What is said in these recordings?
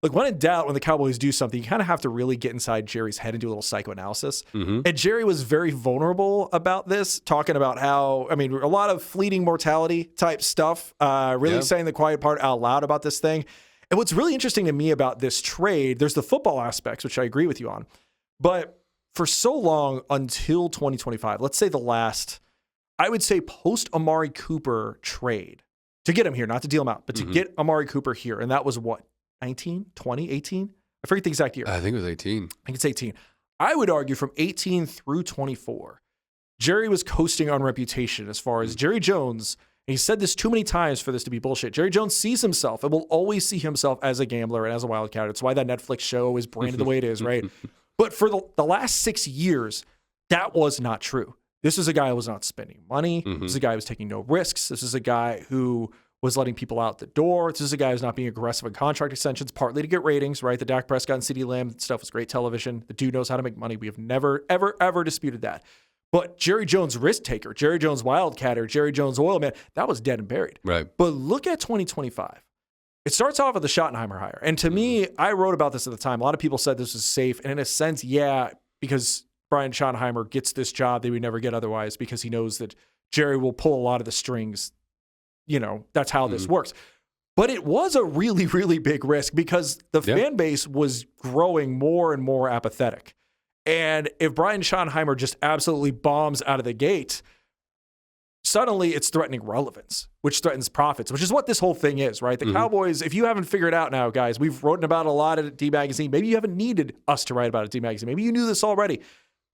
Like, when in doubt, when the Cowboys do something, you kind of have to really get inside Jerry's head and do a little psychoanalysis. And Jerry was very vulnerable about this, talking about how, I mean, a lot of fleeting mortality type stuff, really saying the quiet part out loud about this thing. And what's really interesting to me about this trade, there's the football aspects, which I agree with you on. But for so long until 2025, let's say the last, I would say post Amari Cooper trade, to get him here, not to deal him out, but to get Amari Cooper here. And that was what, 19, 20, 18? I forget the exact year. I think it was 18. I think it's 18. I would argue from 18 through 24, Jerry was coasting on reputation as far as Jerry Jones, and he said this too many times for this to be bullshit. Jerry Jones sees himself and will always see himself as a gambler and as a wildcat. It's why that Netflix show is branded the way it is, right? But for the last 6 years, that was not true. This is a guy who was not spending money. This is a guy who was taking no risks. This is a guy who was letting people out the door. This is a guy who's not being aggressive in contract extensions, partly to get ratings, right? The Dak Prescott and CeeDee Lamb stuff was great television. The dude knows how to make money. We have never, ever, ever disputed that. But Jerry Jones risk taker, Jerry Jones wildcatter, Jerry Jones oil man, that was dead and buried. Right. But look at 2025. It starts off with the Schottenheimer hire. And to me, I wrote about this at the time. A lot of people said this was safe. And in a sense, yeah, because Brian Schottenheimer gets this job that he would never get otherwise because he knows that Jerry will pull a lot of the strings. You know, that's how this works. But it was a really, really big risk because the fan base was growing more and more apathetic. And if Brian Schottenheimer just absolutely bombs out of the gate, suddenly it's threatening relevance, which threatens profits, which is what this whole thing is, right? The Cowboys, if you haven't figured out now, guys, we've written about a lot at D Magazine. Maybe you haven't needed us to write about it at D Magazine. Maybe you knew this already.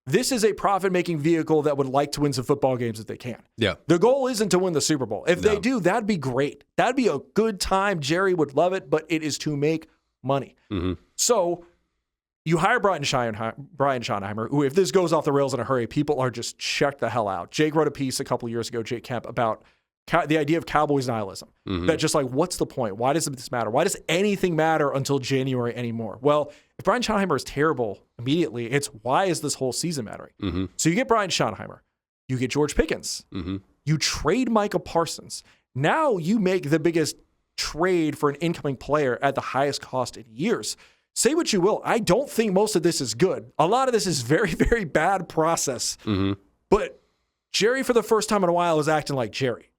This is a profit-making vehicle that would like to win some football games if they can. Yeah. The goal isn't to win the Super Bowl. If they do, that'd be great. That'd be a good time. Jerry would love it, but it is to make money. So you hire Brian Schottenheimer, who, if this goes off the rails in a hurry, people are just checked the hell out. Jake wrote a piece a couple of years ago, Jake Kemp, about the idea of Cowboys nihilism. That just like, what's the point? Why does this matter? Why does anything matter until January anymore? Well, if Brian Schottenheimer is terrible immediately, it's why is this whole season mattering? So you get Brian Schottenheimer. You get George Pickens. You trade Micah Parsons. Now you make the biggest trade for an incoming player at the highest cost in years. Say what you will. I don't think most of this is good. A lot of this is very, very bad process. But Jerry, for the first time in a while, is acting like Jerry.